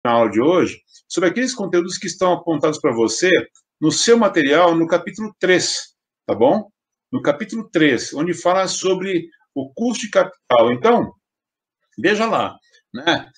na aula de hoje sobre aqueles conteúdos que estão apontados para você no seu material, no capítulo 3, tá bom? No capítulo 3, onde fala sobre o custo de capital. Então, veja lá, né?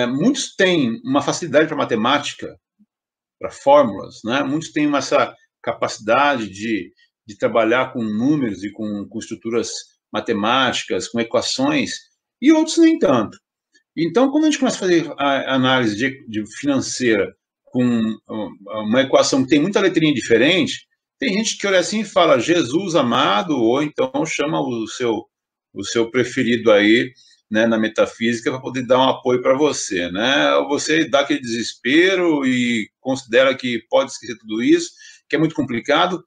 Muitos têm uma facilidade para matemática, para fórmulas, né? Muitos têm essa capacidade de trabalhar com números e com estruturas matemáticas, com equações, e outros nem tanto. Então, quando a gente começa a fazer a análise de financeira com uma equação que tem muita letrinha diferente, tem gente que olha assim e fala Jesus amado, ou então chama o seu preferido aí, né, na metafísica para poder dar um apoio para você, né? Ou você dá aquele desespero e considera que pode esquecer tudo isso, que é muito complicado.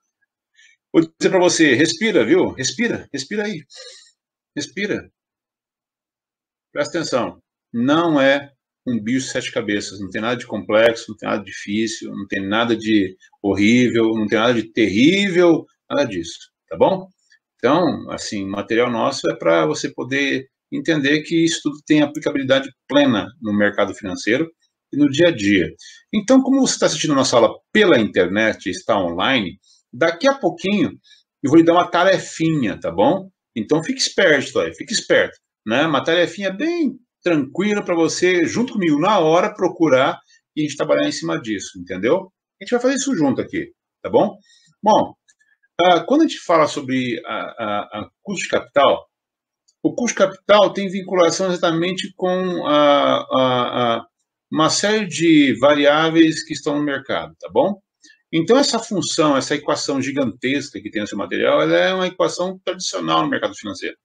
Vou dizer para você, respira, viu? Respira aí, respira. Presta atenção, não é um bicho de 7 cabeças, não tem nada de complexo, não tem nada de difícil, não tem nada de horrível, não tem nada de terrível, nada disso, tá bom? Então, assim, o material nosso é para você poder entender que isso tudo tem aplicabilidade plena no mercado financeiro e no dia a dia. Então, como você está assistindo a nossa aula pela internet, está online, daqui a pouquinho eu vou lhe dar uma tarefinha, tá bom? Então, fique esperto aí, fique esperto, né? Uma tarefinha bem tranquila para você, junto comigo, na hora, procurar e a gente trabalhar em cima disso, entendeu? A gente vai fazer isso junto aqui, tá bom? Bom, quando a gente fala sobre a custo de capital, o custo de capital tem vinculação exatamente com uma série de variáveis que estão no mercado, tá bom? Então, essa função, essa equação gigantesca que tem no seu material, ela é uma equação tradicional no mercado financeiro.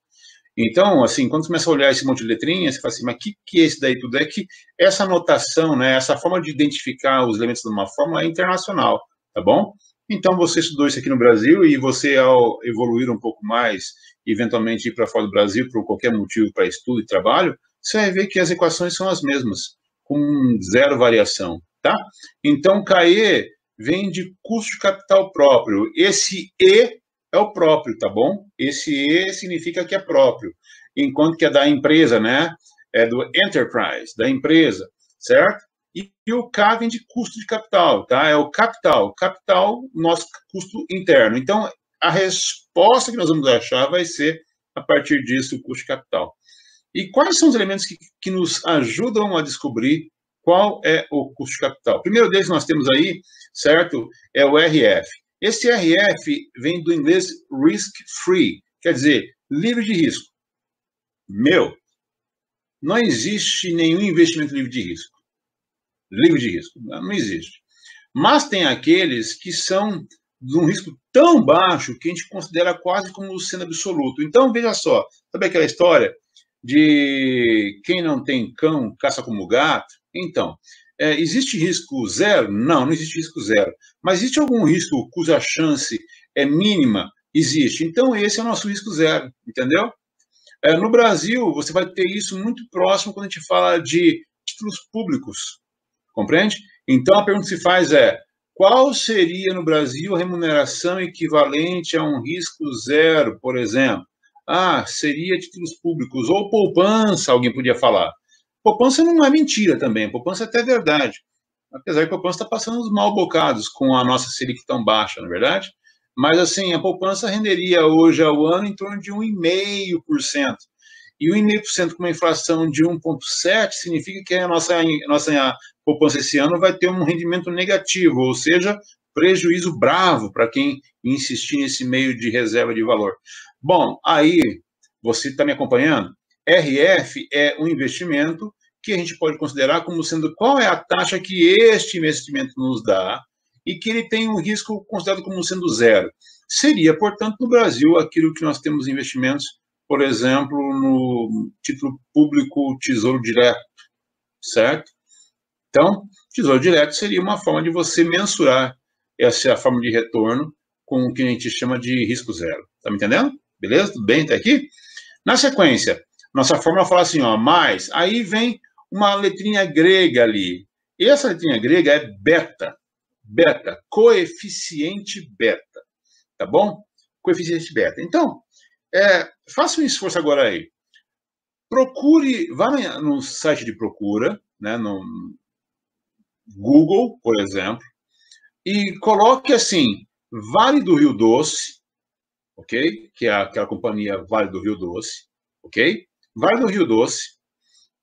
Então, assim, quando você começa a olhar esse monte de letrinhas, você fala assim, mas o que é esse daí tudo? É que essa notação, né, essa forma de identificar os elementos de uma fórmula é internacional, tá bom? Então, você estudou isso aqui no Brasil e você, ao evoluir um pouco mais, eventualmente ir para fora do Brasil por qualquer motivo para estudo e trabalho, você vai ver que as equações são as mesmas, com zero variação, tá? Então, CAE vem de custo de capital próprio. Esse E é o próprio, tá bom? Esse E significa que é próprio, enquanto que é da empresa, né? É do enterprise, da empresa, certo? E o K vem de custo de capital, tá? É o capital, nosso custo interno. Então, a resposta que nós vamos achar vai ser, a partir disso, o custo de capital. E quais são os elementos que nos ajudam a descobrir qual é o custo de capital? O primeiro deles nós temos aí, certo? É o RF. Esse RF vem do inglês risk free, quer dizer, livre de risco. Não existe nenhum investimento livre de risco. Livre de risco, não existe. Mas tem aqueles que são de um risco tão baixo que a gente considera quase como sendo absoluto. Então, veja só, sabe aquela história de quem não tem cão caça como gato? Então, existe risco zero? Não, não existe risco zero. Mas existe algum risco cuja chance é mínima? Existe. Então, esse é o nosso risco zero, entendeu? No Brasil, você vai ter isso muito próximo quando a gente fala de títulos públicos, compreende? Então, a pergunta que se faz é, qual seria no Brasil a remuneração equivalente a um risco zero, por exemplo? Seria títulos públicos, ou poupança, alguém podia falar. Poupança não é mentira também, poupança é até verdade. Apesar que a poupança está passando uns mal bocados com a nossa Selic tão baixa, não é verdade? Mas, assim, a poupança renderia hoje ao ano em torno de 1,5%. E 1,5% com uma inflação de 1,7% significa que a nossa poupança esse ano vai ter um rendimento negativo, ou seja, prejuízo bravo para quem insistir nesse meio de reserva de valor. Bom, aí, você está me acompanhando? RF é um investimento que a gente pode considerar como sendo qual é a taxa que este investimento nos dá e que ele tem um risco considerado como sendo zero. Seria, portanto, no Brasil, aquilo que nós temos investimentos, por exemplo, no título público Tesouro Direto, certo? Então, Tesouro Direto seria uma forma de você mensurar essa forma de retorno com o que a gente chama de risco zero. Tá me entendendo? Beleza? Tudo bem até aqui? Na sequência, nossa fórmula fala assim, ó, mais, aí vem uma letrinha grega ali. E essa letrinha grega é beta, coeficiente beta, tá bom? Coeficiente beta. Então, faça um esforço agora aí. Procure, vá no site de procura, né, Google, por exemplo, e coloque assim, Vale do Rio Doce, ok? Que é aquela companhia Vale do Rio Doce, ok? Vale do Rio Doce,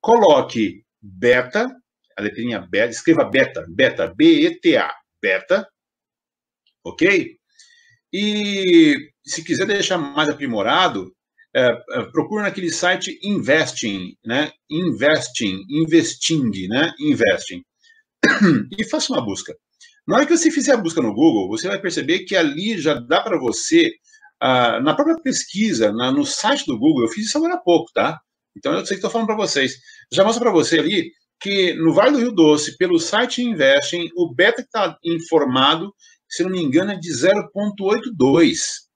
coloque beta, a letrinha beta, escreva beta, B-E-T-A, beta, ok? E se quiser deixar mais aprimorado, procura naquele site Investing, né? Investing, né? Investing. E faça uma busca. Na hora que você fizer a busca no Google, você vai perceber que ali já dá para você, na própria pesquisa, no site do Google, eu fiz isso agora há pouco, tá? Então eu sei que estou falando para vocês. Já mostra para você ali que no Vale do Rio Doce, pelo site Investing, o beta que está informado, se não me engano, é de 0,82.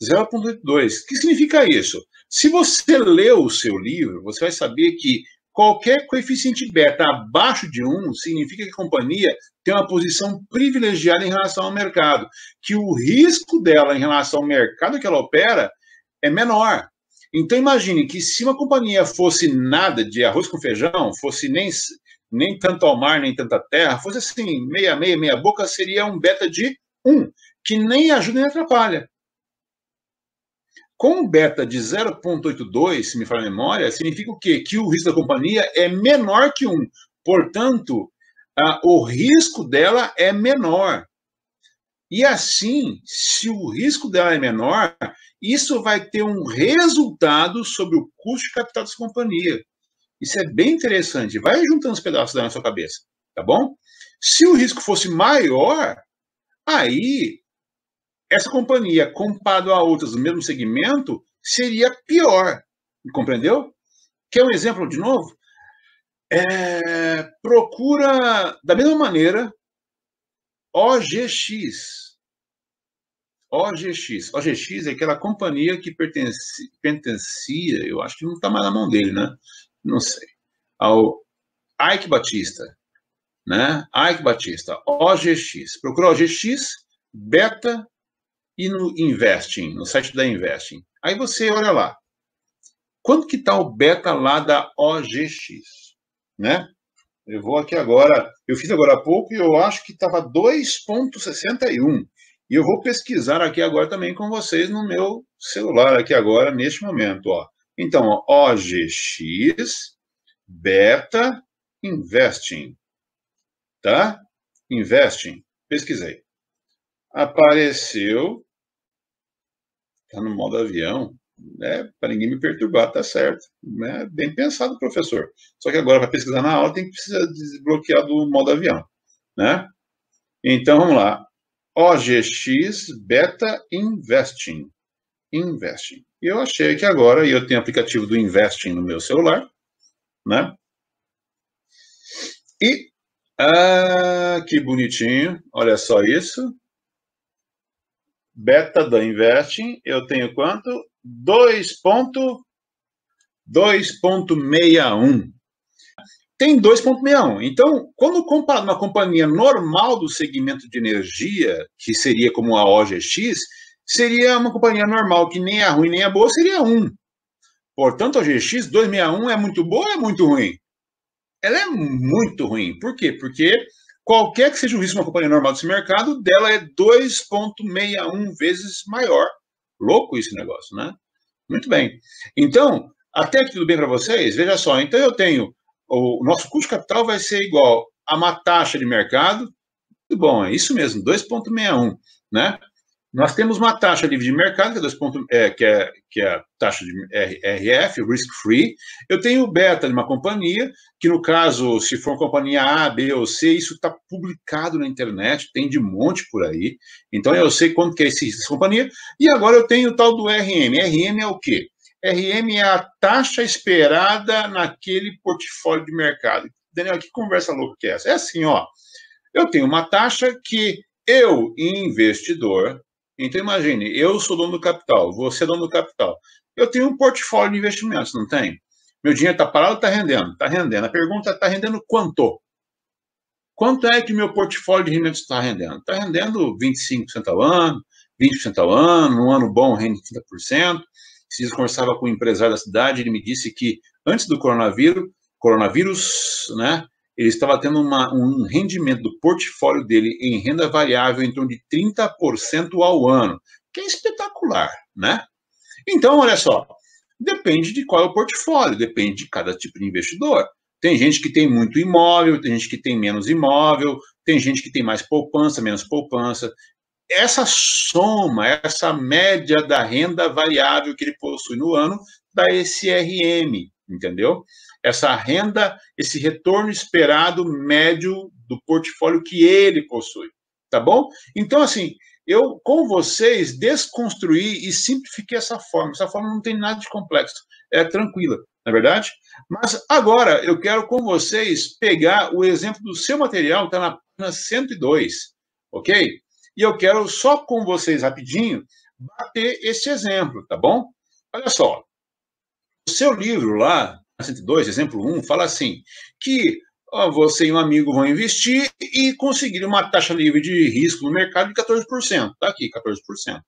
0,82. O que significa isso? Se você leu o seu livro, você vai saber que qualquer coeficiente beta abaixo de 1 significa que a companhia tem uma posição privilegiada em relação ao mercado, que o risco dela em relação ao mercado que ela opera é menor. Então imagine que se uma companhia fosse nada de arroz com feijão, fosse nem tanto ao mar, nem tanta terra, fosse assim, meia boca, seria um beta de 1, que nem ajuda nem atrapalha. Com um beta de 0,82, se me falar a memória, significa o quê? Que o risco da companhia é menor que 1. Portanto, o risco dela é menor. E assim, se o risco dela é menor, isso vai ter um resultado sobre o custo de capital dessa companhia. Isso é bem interessante. Vai juntando os pedaços da sua cabeça, tá bom? Se o risco fosse maior, aí essa companhia, comparado a outras do mesmo segmento, seria pior. Compreendeu? Quer um exemplo de novo? Procura, da mesma maneira, OGX. OGX é aquela companhia que pertencia, eu acho que não está mais na mão dele, né? Não sei. Ao Ike Batista, né? Ike Batista, OGX. Procura OGX, beta, e no Investing, no site da Investing. Aí você olha lá. Quanto que está o beta lá da OGX? Né? Eu vou aqui agora, eu fiz agora há pouco e eu acho que estava 2,61. E eu vou pesquisar aqui agora também com vocês no meu celular aqui agora, neste momento. Ó. Então, ó, OGX, beta, Investing. Tá? Investing. Pesquisei. Apareceu. Está no modo avião, né? Para ninguém me perturbar, tá certo. Né? Bem pensado, professor. Só que agora, para pesquisar na aula, tem que precisar desbloquear do modo avião. Né? Então, vamos lá. OGX Beta Investing. Investing. E eu achei que agora, eu tenho o aplicativo do Investing no meu celular, né? E, que bonitinho, olha só isso. Beta da Investing, eu tenho quanto? 2,61. Tem 2,61. Então, quando comparado uma companhia normal do segmento de energia, que seria como a OGX, seria uma companhia normal, que nem é ruim nem é boa, seria 1. Portanto, a OGX 261 é muito boa ou é muito ruim? Ela é muito ruim. Por quê? Porque qualquer que seja o risco de uma companhia normal desse mercado, dela é 2,61 vezes maior. Louco esse negócio, né? Muito bem. Então, até que tudo bem para vocês? Veja só, então eu tenho, o nosso custo de capital vai ser igual a uma taxa de mercado, muito bom, é isso mesmo, 2,61, né? Nós temos uma taxa livre de mercado, que é a taxa de RF, Risk Free. Eu tenho o beta de uma companhia, que no caso, se for uma companhia A, B ou C, isso está publicado na internet, tem de monte por aí. Então eu sei quanto que é essa companhia. E agora eu tenho o tal do RM. RM é o quê? RM é a taxa esperada naquele portfólio de mercado. Daniel, que conversa louca que é essa? É assim, ó. Eu tenho uma taxa que eu, investidor, então imagine, eu sou dono do capital, você é dono do capital. Eu tenho um portfólio de investimentos, não tem? Meu dinheiro está parado ou está rendendo? Está rendendo. A pergunta é, está rendendo quanto? Quanto é que meu portfólio de rendimentos está rendendo? Está rendendo 25% ao ano, 20% ao ano, num ano bom rende 30%. Se eu conversava com um empresário da cidade, ele me disse que antes do coronavírus, né, ele estava tendo um rendimento do portfólio dele em renda variável em torno de 30% ao ano, que é espetacular, né? Então, olha só, depende de qual é o portfólio, depende de cada tipo de investidor. Tem gente que tem muito imóvel, tem gente que tem menos imóvel, tem gente que tem mais poupança, menos poupança. Essa soma, essa média da renda variável que ele possui no ano, dá esse RM, entendeu? Essa renda, esse retorno esperado médio do portfólio que ele possui, tá bom? Então, assim, eu, com vocês, desconstruí e simplifiquei essa forma. Essa forma não tem nada de complexo, é tranquila, não é verdade? Mas agora eu quero com vocês pegar o exemplo do seu material, está na página 102, ok? E eu quero só com vocês rapidinho bater esse exemplo, tá bom? Olha só, o seu livro lá, 102, exemplo 1, fala assim, que você e um amigo vão investir e conseguir uma taxa livre de risco no mercado de 14%. Está aqui, 14%.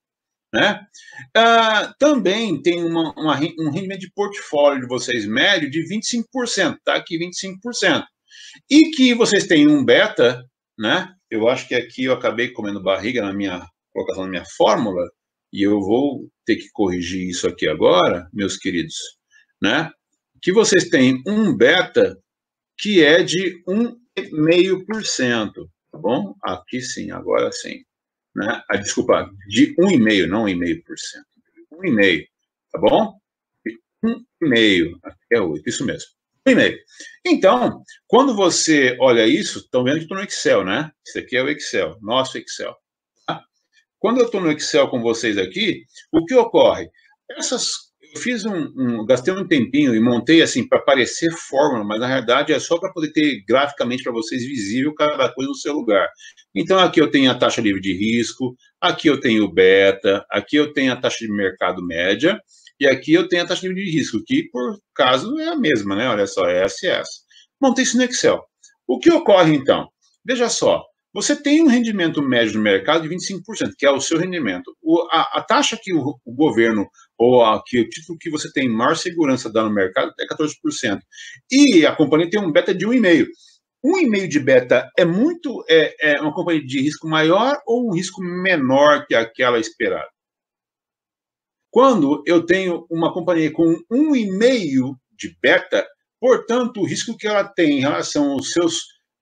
Né? Também tem um rendimento de portfólio de vocês médio de 25%. Está aqui, 25%. E que vocês têm um beta, né? Eu acho que aqui eu acabei comendo barriga na minha colocação na minha fórmula, e eu vou ter que corrigir isso aqui agora, meus queridos, né? Que vocês têm um beta que é de 1,5%, tá bom? Aqui sim, agora sim. Né? Desculpa, de 1,5%, não 1,5%. 1,5%, tá bom? 1,5%, é 8%, isso mesmo. 1,5%. Então, quando você olha isso, estão vendo que estou no Excel, né? Isso aqui é o Excel, nosso Excel. Tá? Quando eu estou no Excel com vocês aqui, o que ocorre? Eu fiz gastei um tempinho e montei assim para parecer fórmula, mas na realidade é só para poder ter graficamente para vocês visível cada coisa no seu lugar. Então aqui eu tenho a taxa livre de risco, aqui eu tenho o beta, aqui eu tenho a taxa de mercado média e aqui eu tenho a taxa livre de risco, que por caso é a mesma, né? Olha só, é SS. Montei isso no Excel. O que ocorre então? Veja só. Você tem um rendimento médio no mercado de 25%, que é o seu rendimento. A taxa que o governo, ou que o título que você tem maior segurança dá no mercado é 14%. E a companhia tem um beta de 1,5%. 1,5% de beta é uma companhia de risco maior ou um risco menor que aquela esperada? Quando eu tenho uma companhia com 1,5% de beta, portanto, o risco que ela tem em relação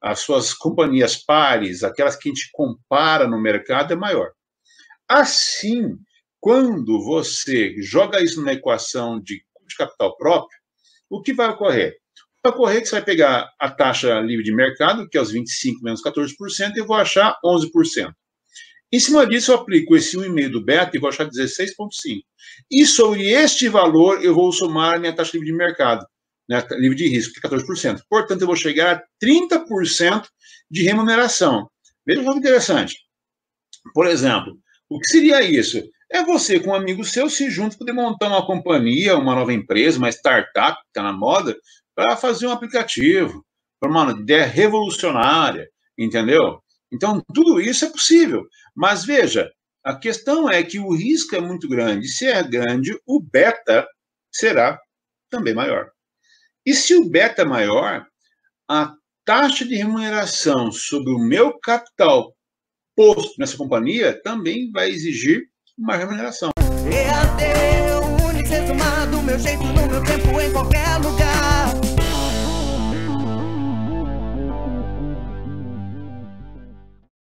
às suas companhias pares, aquelas que a gente compara no mercado, é maior. Assim, quando você joga isso na equação de custo de capital próprio, o que vai ocorrer? Vai ocorrer que você vai pegar a taxa livre de mercado, que é os 25% menos 14%, e eu vou achar 11%. Em cima disso, eu aplico esse 1,5% do beta e vou achar 16,5%. E sobre este valor, eu vou somar a minha taxa livre de mercado, né, livre de risco, que é 14%. Portanto, eu vou chegar a 30% de remuneração. Veja que interessante. Por exemplo, o que seria isso? É você com um amigo seu se junta para poder montar uma companhia, uma nova empresa, uma startup que está na moda, para fazer um aplicativo, para uma ideia revolucionária, entendeu? Então, tudo isso é possível. Mas veja, a questão é que o risco é muito grande. Se é grande, o beta será também maior. E se o beta é maior, a taxa de remuneração sobre o meu capital posto nessa companhia também vai exigir uma remuneração. É até o único ser somado, meu jeito